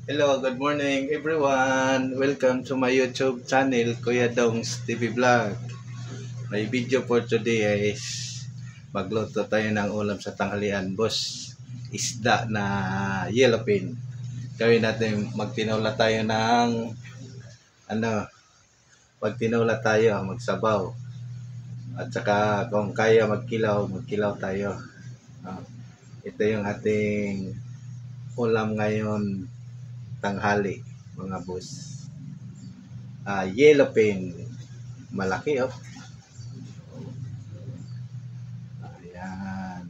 Hello, good morning everyone. Welcome to my YouTube channel, Kuya Dongs TV Vlog. My video for today is magluto tayo ng ulam sa tanghalian, boss. Isda na yellowfin. Gawin natin, magtinola tayo ng magtinola tayo, magsabaw. At saka kung kaya magkilaw tayo. Ito yung ating ulam ngayon tanghali, mga boss. Yellowfin, malaki ayan,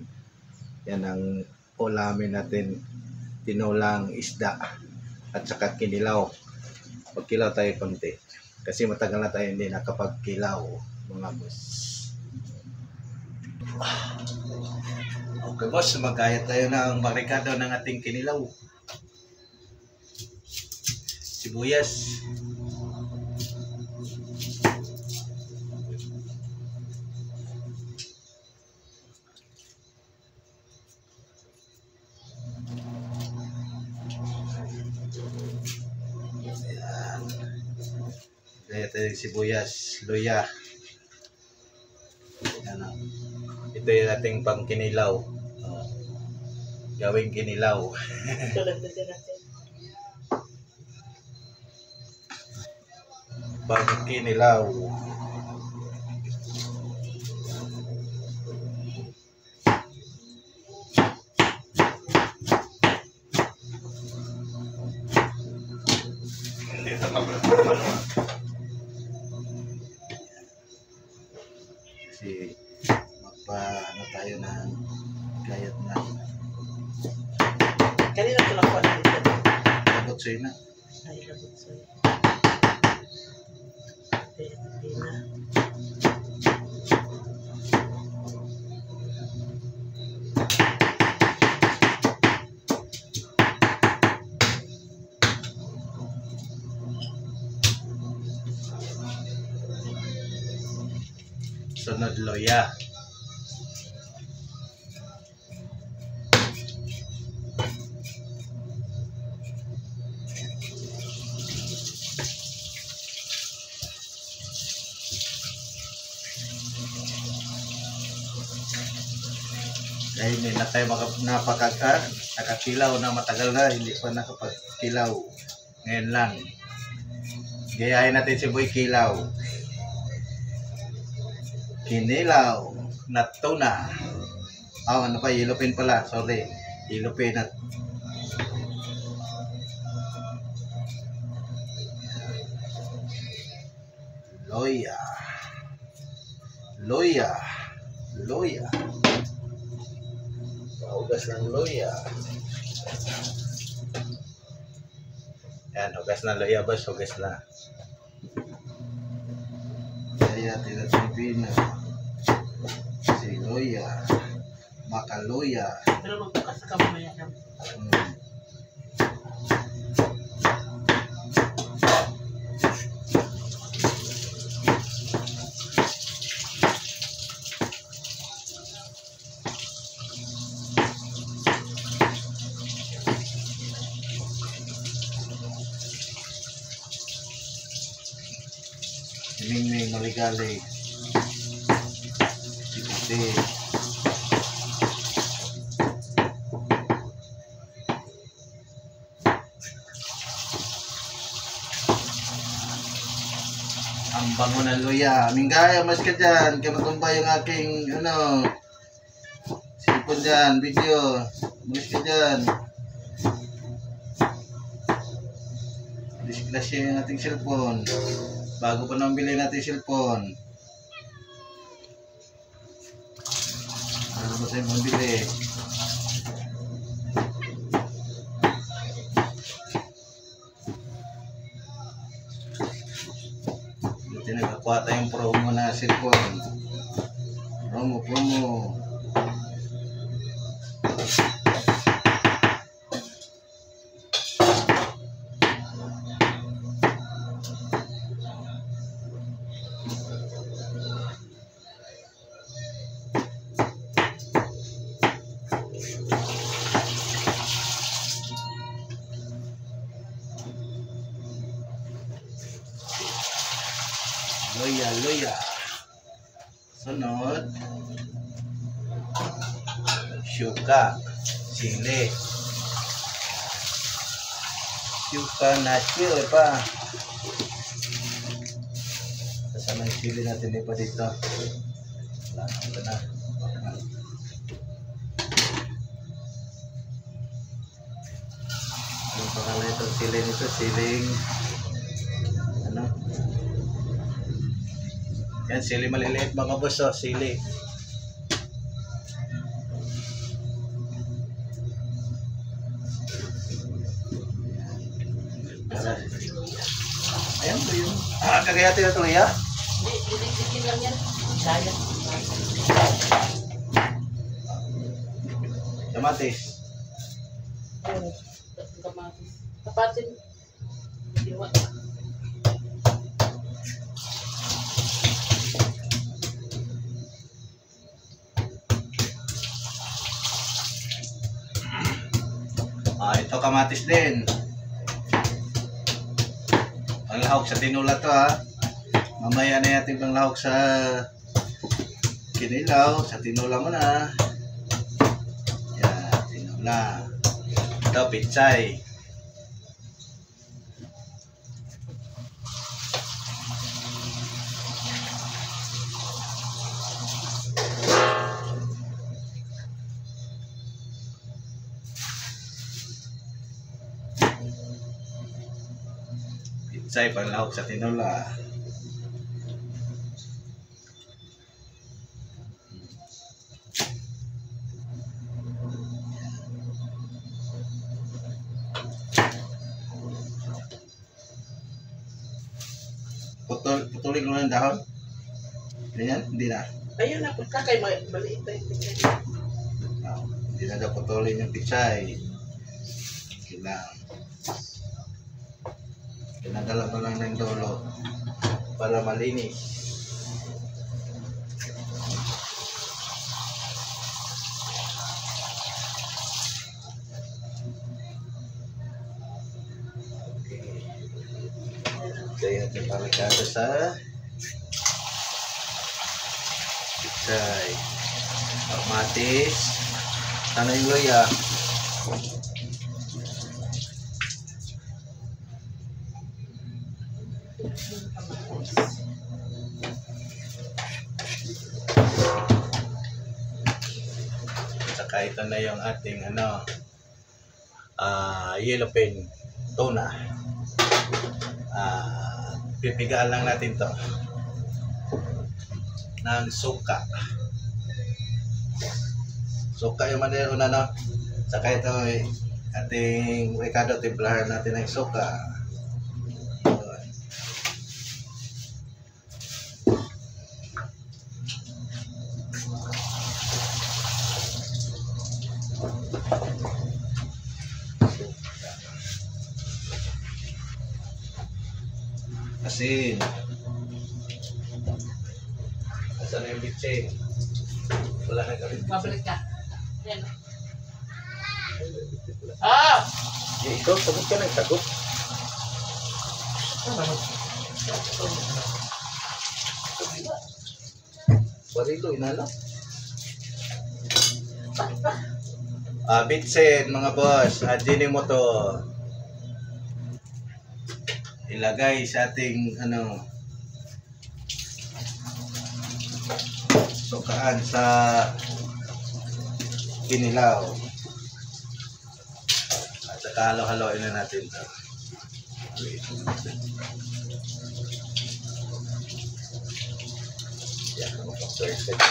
yan ang ulamin natin, tinulang isda at saka kinilaw. Pagkilaw tayo konti kasi matagal na tayo hindi nakapagkilaw, mga boss. Okay boss, magkaya tayo ng marikado ng ating kinilaw. Sibuyas, ito yung sibuyas, luya. Ito yung ating pang kinilaw. Gawing kinilaw. Pang kinilaw. Dito ka kasi magpa tayo ng gayat na kanina ko lang po na dito. labot sa'yo na. Ay, labot sa'yo. Hindi na. Sunod loya. Dahil hindi na tayo nakakilaw na matagal na, hindi pa nakapagkilaw. Ngayon lang. Gayahin natin si Boy Kilaw. Kinilaw na tuna. Ano pa, yellowfin pala. Sorry. Yellowfin at loya. Loya. Hugas ng loya. Yan, hugas na loya, boss. Hugas na. Kaya tinatipin na si loya. Makaloya. Pero magbukas ka mamaya na. Mingming Maligali. Sikati. Ang bango ng luya. Minggaya, mas ka dyan. Kamatumba yung aking, sipon dyan, video. Mas ka dyan. Disgrasya yung ating cellphone. Bago pa nang bilhin natin yung cellphone. Ano ba tayo mabili? Dito nakakuha tayong promo na cellphone. Promo. Luya, luya. Sunod. Syuka. Sili. Syuka nacho pa. Kasama yung sili natin pa dito. Wala na, ito na. Ang pangalan itong sili nito, siling ano? Yan, sili maliliit mga boss, oh, sili. Ayan po yun. Kagayati na ito, ya? Hindi lang yan. Kaya. Kamatis. Oo. Kamatis. Tapatin. Iwa. Ito kamatis din. Panglahok sa tinula to, ha. Mamaya na natin panglahok sa kinilaw. Sa tinula mo na. Yan, tinula. Ito, pitsay. Pitsay, panglahok sa tinula. Putulin ko ng dahon. Ganyan? Hindi na. Ayun na, pagkakay maliit na yung tingnan. Hindi na daw putulin yung pitsay. Kailangan. Pinadala ko lang ng dulo para malinis. Okay. Natin palikado sa pitsay. Kamatis. Sana yung luya. Saka ito na yung ating yellowfin tuna. Pipigaan lang natin to ng suka. Suka yung manero na, no? Saka ito ating recado, timplahan natin ng suka. Asin. Asan na yung bitsin? Wala na kami. Mabalik ka. Yan. Ah! Ikaw, sagot ka ng sagot. Barilo, inala. Bitsin, mga boss. Adinin mo to. Ilagay sa ating sukaan sa kinilaw. At saka halo-haloin na natin ito. Yan, perfect.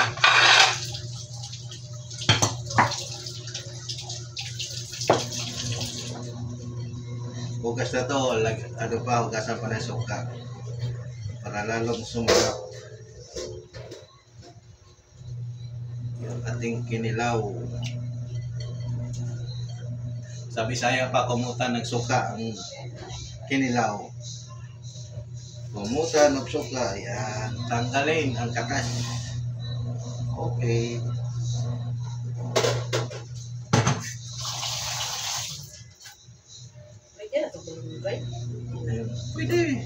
Hugas na to, hugasan pa ng suka para lalong sumarap yung ating kinilaw. Sa Bisaya pa, kumutan ng suka ang kinilaw. Kumutan ng suka, yan, tanggalin ang katas. Okay. Pwede na ito, Bulunggay. Pwede.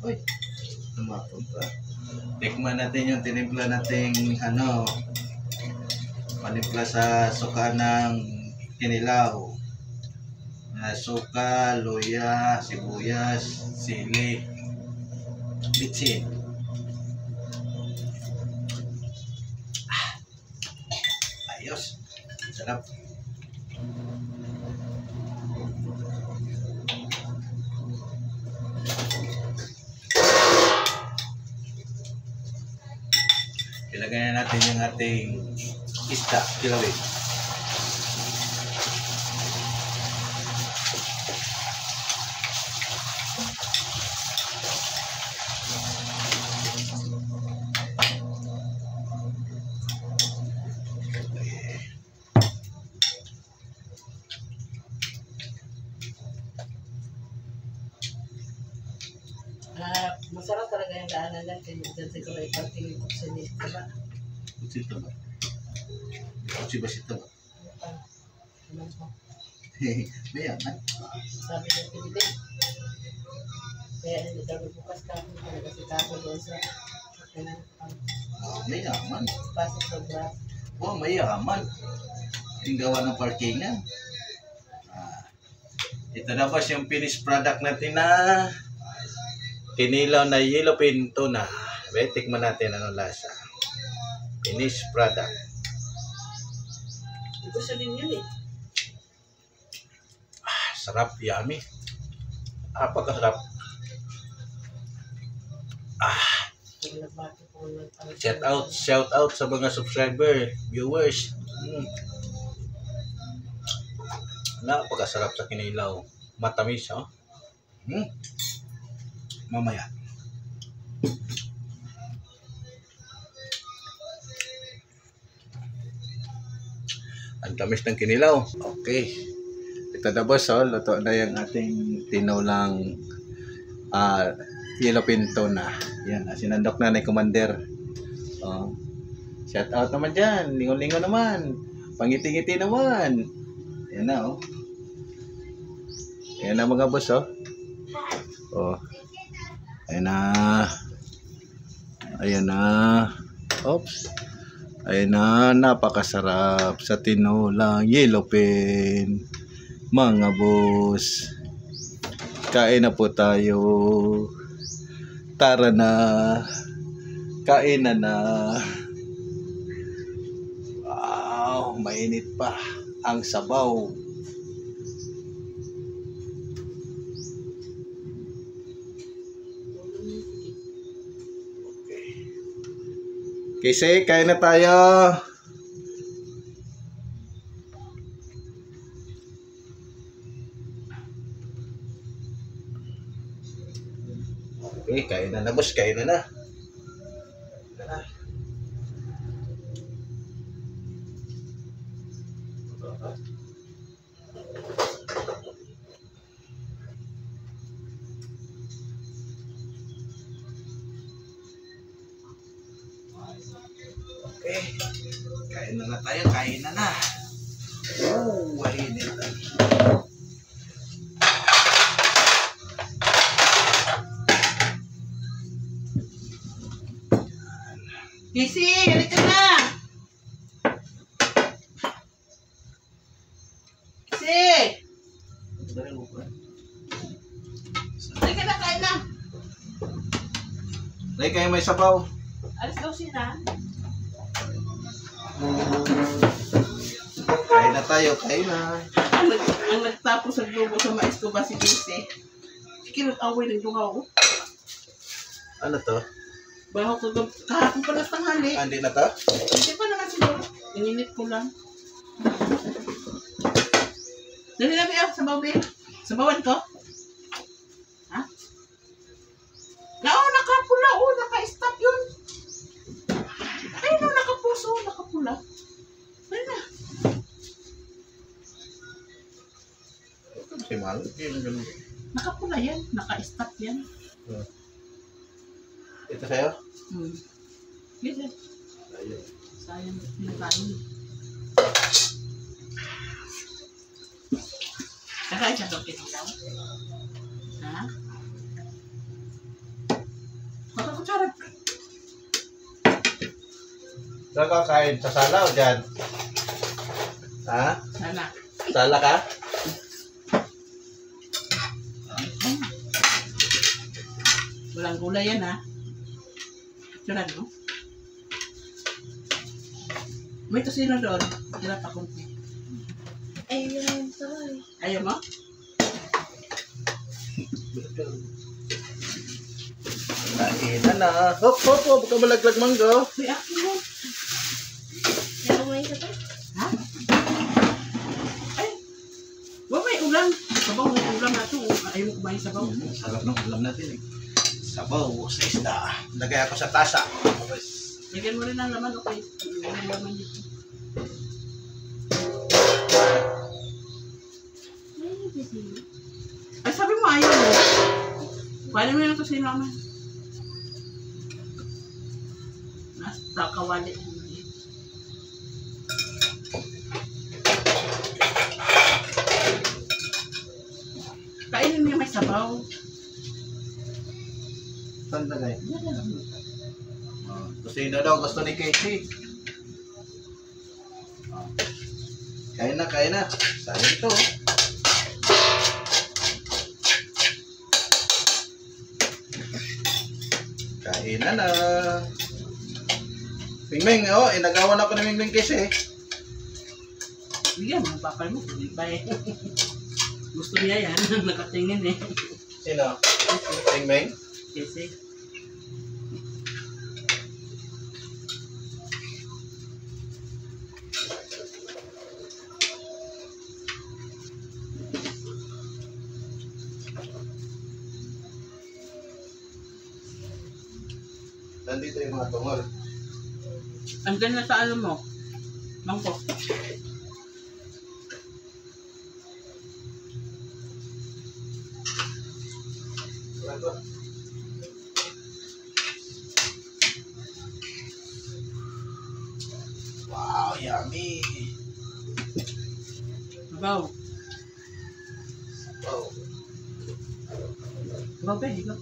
Uy, lumapot pa. Tikman natin yung tinimpla nating manimpla sa suka ng kinilaw. Suka, luya, sibuyas, sili, bitsin. Ayos. Sarap. Ilagay na natin yung ating isda, kilawin. Masarap talaga yung daanan natin. Diyan siguro ipatingin ko sa nito ba? Kutsi ito ba? Kutsi ba ito ba? Ano po? Mayaman. Sabi niya pinili. Kaya hindi daw bukas kami talaga si Tapo doon sa Mayaman. pasok sa brass. Oh, mayaman. Yung gawa ng parkingan. Ito na ba yung finished product natin na kinilaw na yellowfin tuna. Tikman natin ano lasa. Finished product. Gusto din yun eh. Sarap, yummy. Apakasarap. Shout out sa mga subscriber, viewers. Napakasarap sa kinilaw. Matamis, oh. Mamaya. Ang tamis ng kinilaw. Okay. Ito na boss, oh. Luto na yung ating tinulang yellowfin tuna. Yan, sinandok na ni Commander. Oh. Shout out naman dyan. Lingon-lingon naman. Pangiti-ngiti naman. Yan na, oh. Yan na mga boss, oh. Oh. Ayan na. Ayan na. Oops. Ayan na. Napakasarap sa tinulang yellowfin. Mga boss. Kain na po tayo. Tara na. Kain na. Wow. Mainit pa ang sabaw. Kasi, kain na tayo. Okay, kain na na boss, kain na na. Okay, kain na tayo, kain na na. Oh, mainit na. Kisi, halika na! Kisi! Halika na, kain na! Dahil kayo may sabaw. Alis daw sila. Kain na tayo, kain na. Ang nagtapos sa globo sa mais ko ba si Kisi? Kinag-away ng duhaw. Ano to? Bahaw ko kahapon pa na tanghali. Hindi na to? Hindi pa naman siguro. Nanginip Init ko lang. Dali na ba sa bawi? Sa bawan ko? Ha? Nakapula. Naka-stop yun. Ay, no, nakapuso. Nakapula. Ay na. Si Mal. Nakapula yan. Naka-stop yan. Ito sa'yo? Yan. Ayun. Sayang yung kanin. Kakain siya doon kinilaw? Ha? Makakutsara. Saan ka kain? Sa sala o dyan? Ha? Sana. Sala ka? Walang gulay yan ha. Kutsara no? May tosino doon. Tira pa konti. Ayun, sorry. Ayaw mo? Kainan na. Hop. Baka malaglag manggo. Uy, akin mo. Kaya mo isa pa? Ha? Ay! Huwag may ulam. Sabaw may ulam na ito. Ayaw mo kumain sabaw. Sarap ng ulam natin eh. Sabaw sa isda. Lagay ako sa tasa. Lagyan mo rin ng laman, okay? Lagyan mo laman dito. Ay, sabi mo ayaw mo. Paano mo yung tosino naman? Nasa kawali. Kainin mo yung may sabaw. Saan lagay? Kusina daw gusto ni Casey. Kain na. Sayang ito. Kain na. Mingming, inagawan ako ni Mingming Casey. Bigyan mo, bakal mo. Gusto niya yan. Nakatingin eh. Sino? Mingming? Kasi. Nandito yung mga tungol. Andyan na sa ano mo? Mangko. Wow, yummy. Sabaw. Wow. Sabaw ba? Di ba?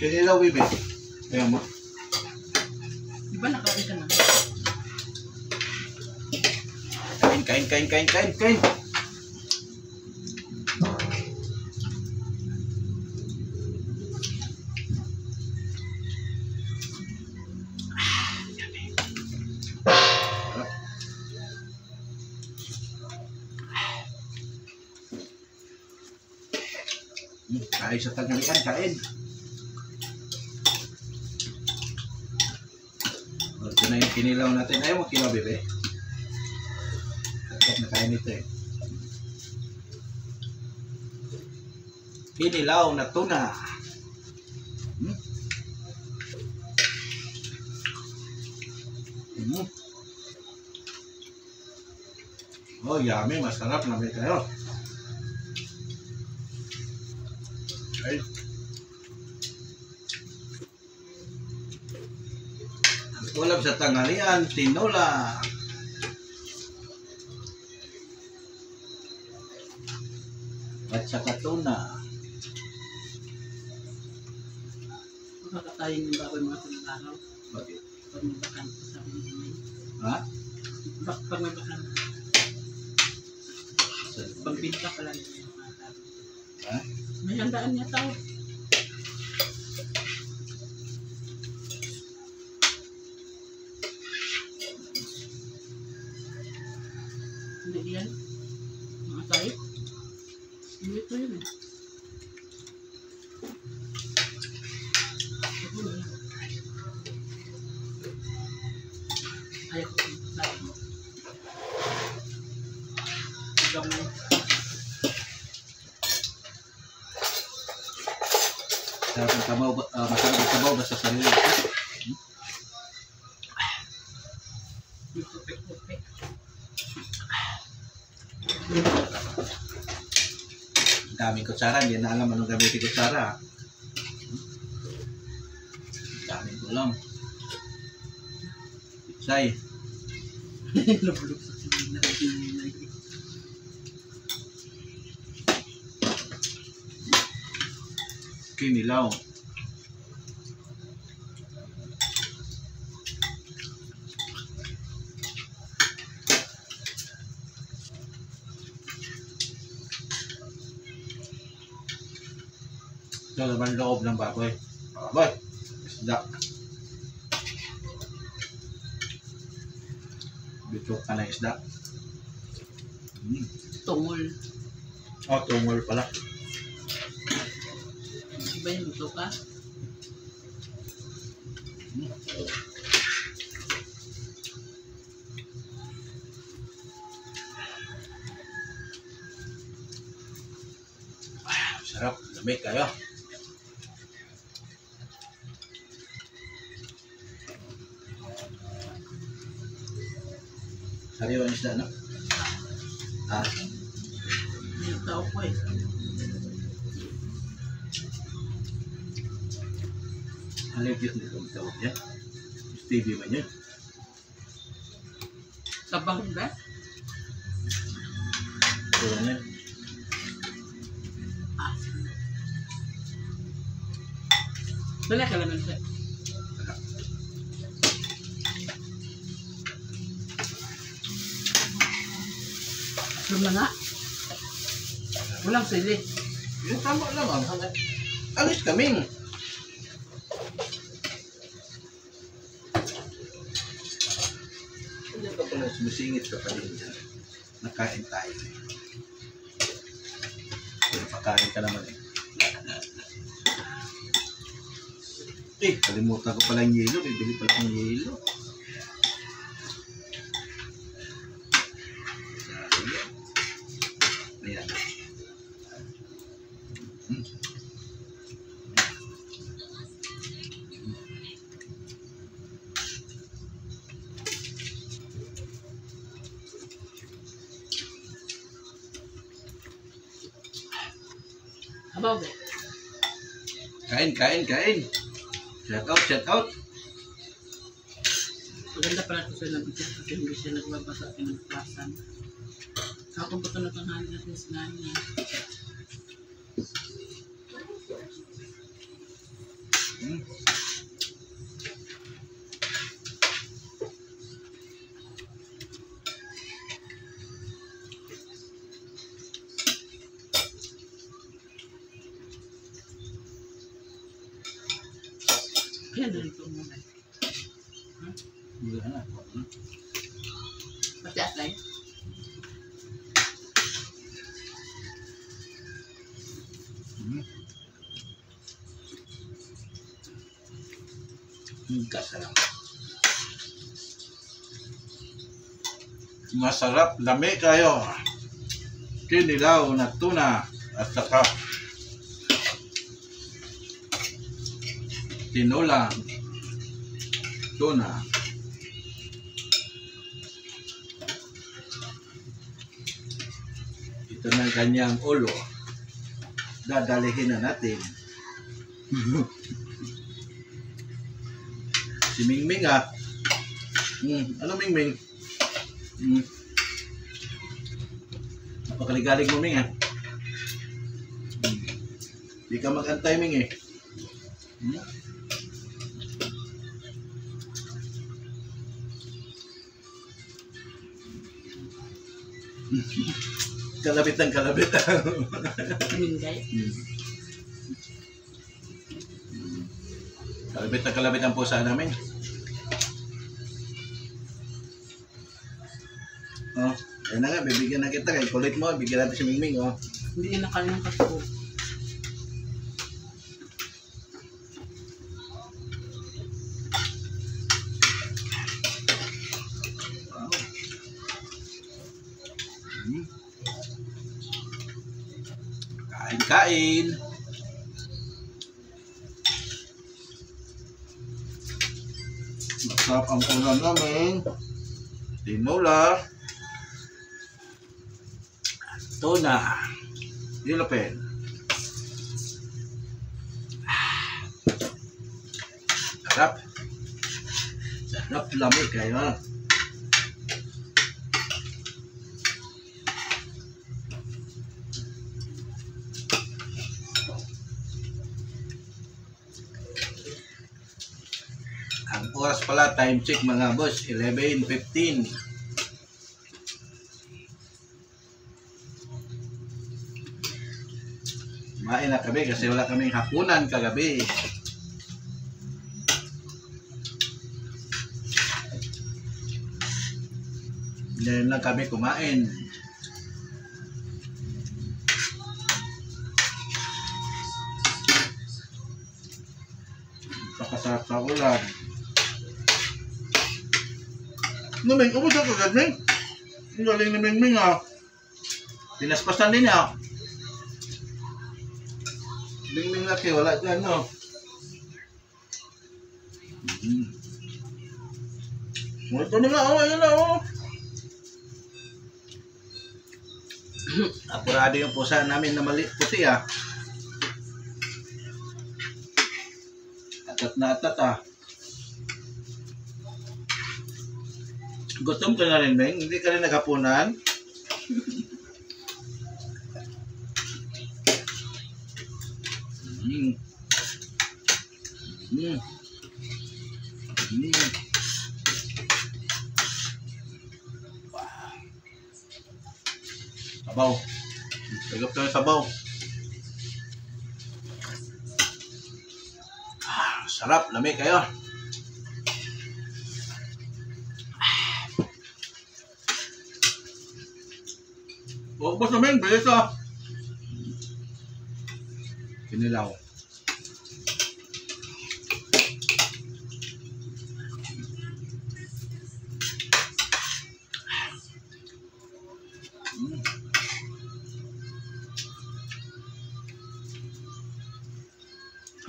Kinilaw, Bibi. Ayan mo. Di ba nakawin ka na? Kain. Kain sa tanghalian, kain. Ito na yung kinilaw natin. Ayaw mo kinaw, Bibi. Kapag na kain ito eh. Kinilaw na tuna. Oh, yummy. Masarap na may kayo. Ay. Ang ulam sa tanghalian, tinola. At saka tuna. Makakatayin yung baboy mga tulong-araw. Bakit? Pag may bakan, sabi ni Jimmy. Ha? Pag may bakan. Pagbinta pala niya yung mga tao. Ha? May handaan niya tao. Ito yun eh. Ayaw ko ito. Sabi mo. Gamay. Masarap ang sabaw, masarap ang sabaw basta sarili. Yung kupik-kupik. Ang daming kutsara, hindi na alam anong gamitin kutsara. Ang daming kulam. Say, Lubulog sa sila. kinilaw. Ito naman loob ng baboy. Baboy! Isda. Bito ka na isda. Tungol. Oh, tungol pala. Iba yung buto ka? Sarap. Lamig kayo. Sariwa ang isda, no? Ah, Yung tao ko eh. halagyan nito ang tawag yan. Stevie man yun. Sabang ba? Puro na yun. Ah. Wala ka naman siya. Alam na nga. Walang sili. Yung tama lang ang alis kaming. Hindi ka pala sumisingit ka pa din dyan. Nakain tayo. Pero pakain ka naman eh. Eh, kalimutan ko pala yung yelo. Bibili pala yung yelo. Ayan. Abaw ba? Kain, kain, kain. Shout out, shout out. Maganda pala ito sa labis kasi hindi siya nagbabasa pinagplasan. Ako ba ito natanghali natin sa nanay? Kaya na ito muna. Wala na. Pati atay. Kasarap. Masarap, lami kayo. Kinilaw na tuna at saka tinola tuna. Ito na kanyang ulo. Dadalihin na natin. Si Mingming ah. Ano Mingming? Napakaligalig mo Ming ah. Di ka mag-antay Ming eh. Kalabit ng kalabit. Minday. Kalabit na kalabit ang pusa namin. Oh, ayun na nga, bibigyan na kita. Kaya kulit mo, bigyan natin si Mingming. Oh. Hindi na kanyang kasko. Kain. Masarap ang ulam namin. Tinola. Tuna. Dilapin. Sarap. Sarap lamig kayo. Ang oras pala, time check mga boss, 11:15. Kumain na kami kasi wala kaming hapunan kagabi. Ngayon lang kami kumain. Pakasarap sa ulam. Naming, ubos ako agad, Ming. Ang galing ni Ming ah. Pinaspasan din niya. Ming laki, wala dyan, no? Ito na nga, ayun na, Apurado yung pusa namin na mali, puti, Atat na atat, Gutom ka na rin, Ming? Hindi ka rin naghapunan? Sabaw. Sagap tayo sabaw. Sarap, lamig kayo. Ubos namin, bilis Kinilaw.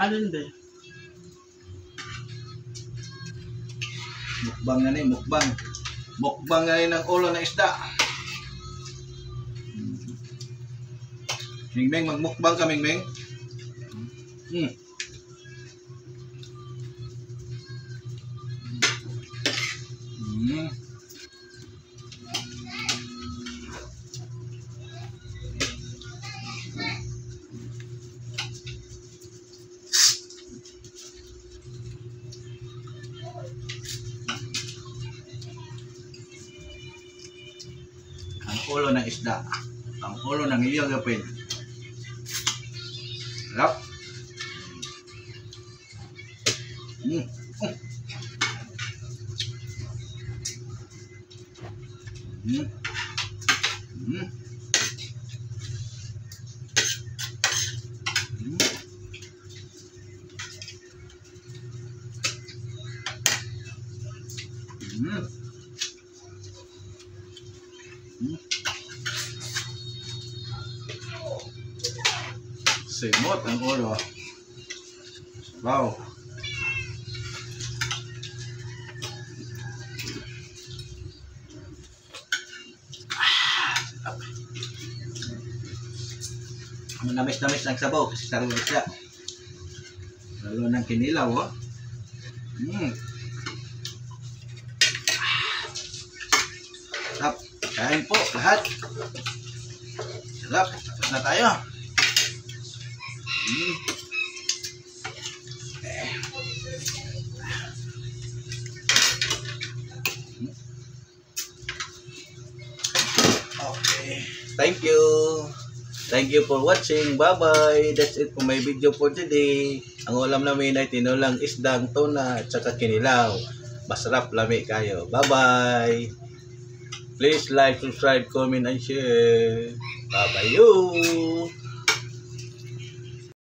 Alin ba? Mukbang na rin, mukbang. Mukbang na rin ng ulo ng isda. Mingming, magmukbang ka, Mingming. Ang ulo ng isda. Ang ulo ng iyagapin. Sarap. Simot ang ulo. Wow. Manamis-namis ang sabaw kasi sarap siya. Lalo ng kinilaw, Sarap. Kain po lahat. Sarap. Tapos na tayo. Okay. Thank you. Thank you for watching. Bye-bye. That's it for my video for today. Ang ulam namin ay tinulang isdang tuna at saka kinilaw. Masarap, lami kayo. Bye-bye. Please like, subscribe, comment, and share. Babayo!